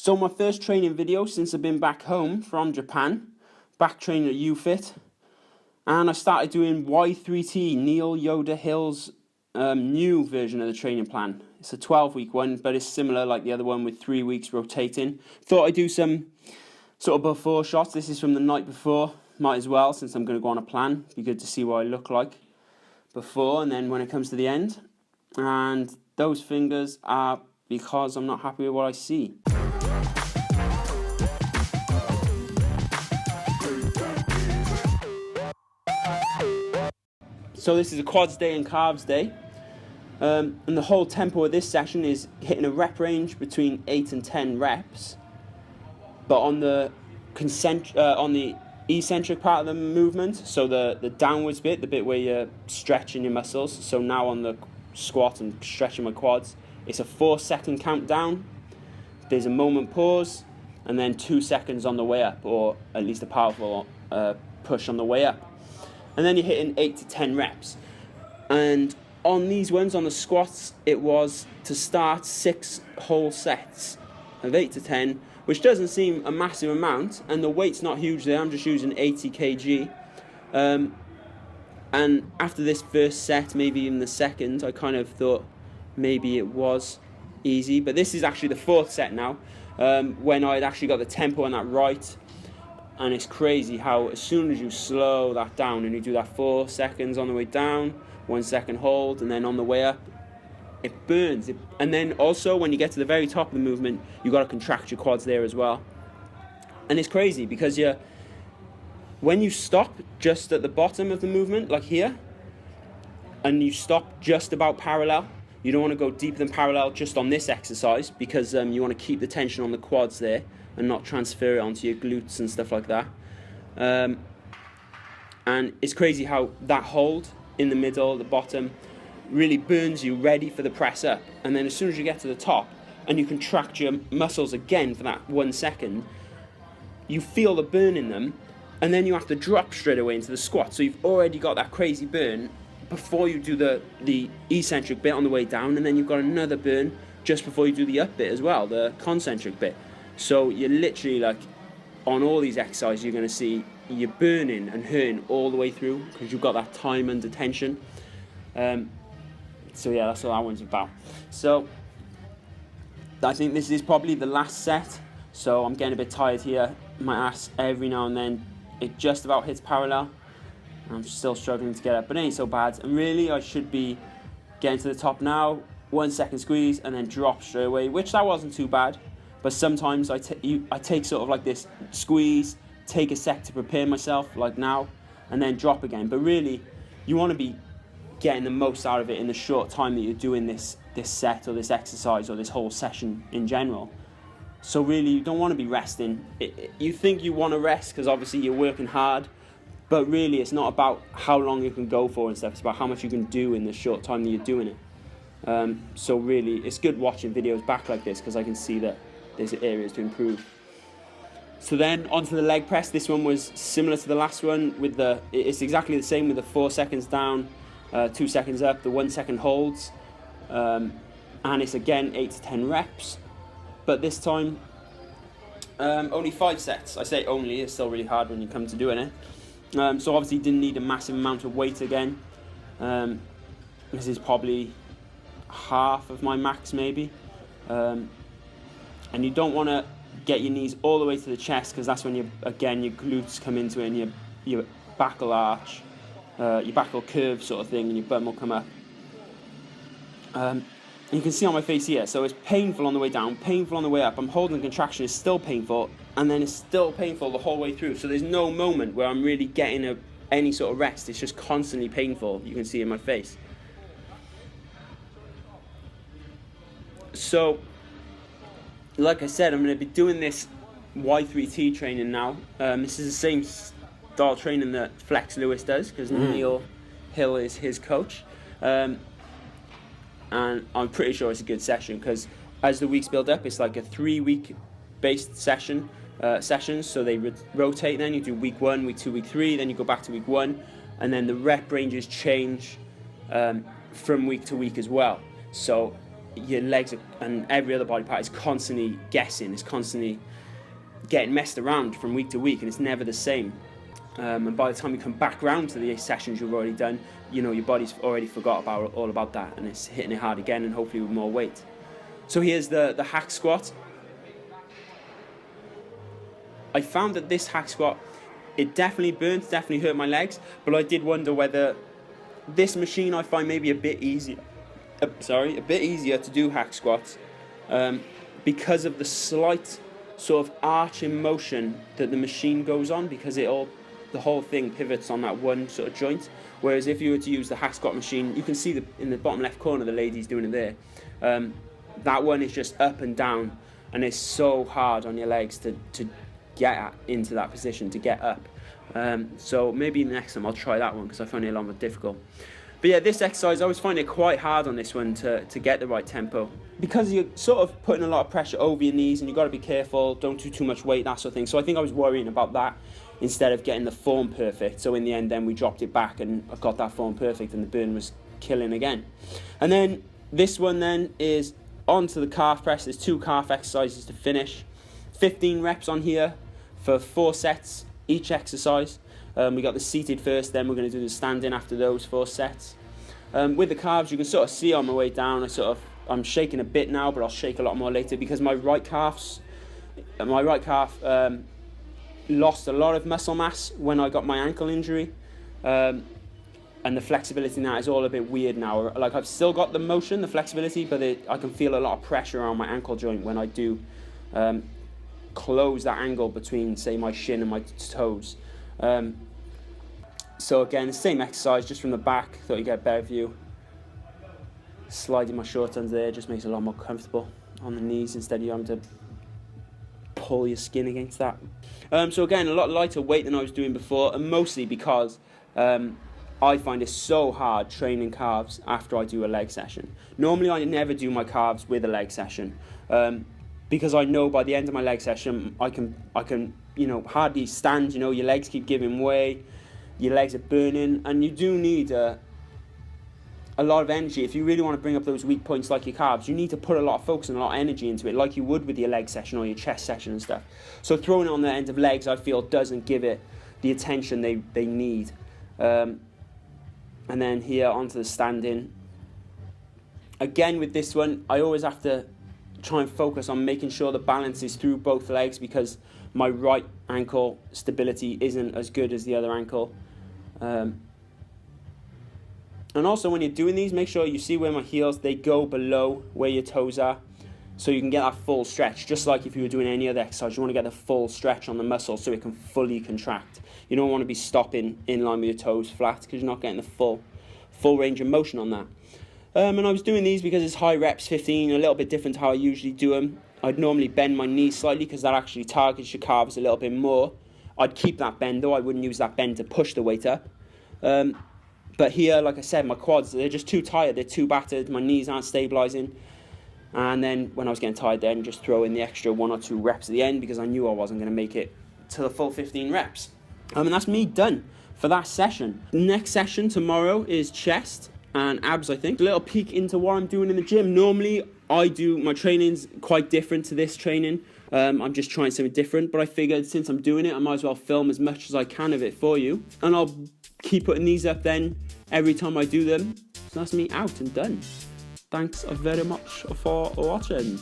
So my first training video since I've been back home from Japan, back training at UFit, and I started doing Y3T, Neil Yoda Hill's new version of the training plan. It's a 12-week one, but it's similar like the other one with 3 weeks rotating. Thought I'd do some sort of before shots. This is from the night before, might as well, since I'm going to go on a plan. Be good to see what I look like before and then when it comes to the end. And those fingers are because I'm not happy with what I see. So this is a quads day and calves day, and the whole tempo of this session is hitting a rep range between 8 and 10 reps, but on the eccentric part of the movement, so the downwards bit, the bit where you're stretching your muscles. So now on the squat I'm stretching my quads. It's a 4-second countdown, there's a moment pause, and then 2 seconds on the way up, or at least a powerful push on the way up. And then you're hitting 8 to 10 reps. And on these ones, on the squats, it was to start 6 whole sets of 8 to 10, which doesn't seem a massive amount, and the weight's not huge there. I'm just using 80 kg. And after this first set, maybe even the second, I kind of thought maybe it was easy. But this is actually the 4th set now, when I'd actually got the tempo on that right. And it's crazy how as soon as you slow that down and you do that 4 seconds on the way down, 1 second hold, and then on the way up, it burns. And then also when you get to the very top of the movement, you've got to contract your quads there as well. And it's crazy because when you stop just at the bottom of the movement, like here, and you stop just about parallel, you don't want to go deeper than parallel just on this exercise, because you want to keep the tension on the quads there and not transfer it onto your glutes and stuff like that. And it's crazy how that hold in the middle, the bottom, really burns you ready for the press up. And then as soon as you get to the top and you contract your muscles again for that 1 second, you feel the burn in them, and then you have to drop straight away into the squat. So you've already got that crazy burn before you do the eccentric bit on the way down, and then you've got another burn just before you do the up bit as well, the concentric bit. So you're literally, like, on all these exercises, you're going to see you're burning and hurting all the way through because you've got that time under tension. So yeah, that's what that one's about. So I think this is probably the last set. So I'm getting a bit tired here. My ass every now and then, it just about hits parallel. I'm still struggling to get up, but it ain't so bad. And really, I should be getting to the top now. 1 second squeeze and then drop straight away, which that wasn't too bad. But sometimes I take sort of like this squeeze, take a sec to prepare myself, like now, and then drop again. But really, you want to be getting the most out of it in the short time that you're doing this set or this exercise or this whole session in general. So really, you don't want to be resting. You think you want to rest because obviously you're working hard, but really it's not about how long you can go for and stuff. It's about how much you can do in the short time that you're doing it. So really, it's good watching videos back like this because I can see that there's areas to improve. So then onto the leg press. This one was similar to the last one. It's exactly the same with the 4 seconds down, 2 seconds up, the 1 second holds, and it's again 8 to 10 reps. But this time, only 5 sets. I say only, it's still really hard when you come to doing it. So obviously didn't need a massive amount of weight again. This is probably half of my max maybe. And you don't want to get your knees all the way to the chest because that's when your glutes come into it and your back will arch, your back will curve sort of thing, and your bum will come up. You can see on my face here, so it's painful on the way down, painful on the way up. I'm holding the contraction, it's still painful, and then it's still painful the whole way through. So there's no moment where I'm really getting any sort of rest. It's just constantly painful. You can see in my face. So, like I said, I'm going to be doing this Y3T training now. This is the same style training that Flex Lewis does because Neil Hill is his coach. And I'm pretty sure it's a good session because as the weeks build up, it's like a 3-week based sessions. So they rotate then. You do week 1, week 2, week 3, then you go back to week 1. And then the rep ranges change from week to week as well. So your legs and every other body part is constantly guessing, it's constantly getting messed around from week to week, and it's never the same. And by the time you come back round to the sessions you've already done, you know, your body's already forgot all about that, and it's hitting it hard again, and hopefully with more weight. So here's the hack squat. I found that this hack squat, it definitely burns, definitely hurt my legs, but I did wonder whether this machine I find maybe a bit easier to do hack squats, because of the slight sort of arch in motion that the machine goes on, because the whole thing pivots on that one sort of joint. Whereas if you were to use the hack squat machine, you can see in the bottom left corner the lady's doing it there. That one is just up and down, and it's so hard on your legs to get into that position, to get up. So maybe next time I'll try that one, because I find it a lot more difficult. But yeah, this exercise, I always find it quite hard on this one to get the right tempo, because you're sort of putting a lot of pressure over your knees, and you've got to be careful, don't do too much weight, that sort of thing. So I think I was worrying about that instead of getting the form perfect. So in the end then we dropped it back, and I got that form perfect, and the burn was killing again. And then this one then is onto the calf press. There's 2 calf exercises to finish. 15 reps on here for 4 sets each exercise. We got the seated first, then we're going to do the standing after those 4 sets. With the calves, you can sort of see on my way down, I'm shaking a bit now, but I'll shake a lot more later, because my right calf lost a lot of muscle mass when I got my ankle injury, and the flexibility now is all a bit weird now. Like, I've still got the motion, the flexibility, but I can feel a lot of pressure on my ankle joint when I do close that angle between, say, my shin and my toes. So again, the same exercise, just from the back. Thought you get a better view. Sliding my shorts under there just makes it a lot more comfortable on the knees, instead of you having to pull your skin against that. So again, a lot lighter weight than I was doing before, and mostly because I find it so hard training calves after I do a leg session. Normally I never do my calves with a leg session, because I know by the end of my leg session I can hardly stand. Your legs keep giving way, your legs are burning, and you do need a lot of energy. If you really want to bring up those weak points like your calves, you need to put a lot of focus and a lot of energy into it, like you would with your leg session or your chest session and stuff. So throwing it on the end of legs, I feel, doesn't give it the attention they need. And then here onto the standing. Again, with this one, I always have to try and focus on making sure the balance is through both legs, because my right ankle stability isn't as good as the other ankle. And also, when you're doing these, make sure you see where my heels, they go below where your toes are, so you can get that full stretch. Just like if you were doing any other exercise, you want to get the full stretch on the muscle so it can fully contract. You don't want to be stopping in line with your toes flat, because you're not getting the full range of motion on that. And I was doing these because it's high reps, 15, a little bit different to how I usually do them. I'd normally bend my knees slightly, because that actually targets your calves a little bit more. I'd keep that bend though, I wouldn't use that bend to push the weight up. But here, like I said, my quads, they're just too tired, they're too battered, my knees aren't stabilising. And then when I was getting tired then, just throw in the extra 1 or 2 reps at the end, because I knew I wasn't going to make it to the full 15 reps. And that's me done for that session. Next session tomorrow is chest and abs, I think. A little peek into what I'm doing in the gym. Normally, my training's quite different to this training. I'm just trying something different, but I figured since I'm doing it, I might as well film as much as I can of it for you. And I'll keep putting these up then every time I do them. So that's me out and done. Thanks very much for watching.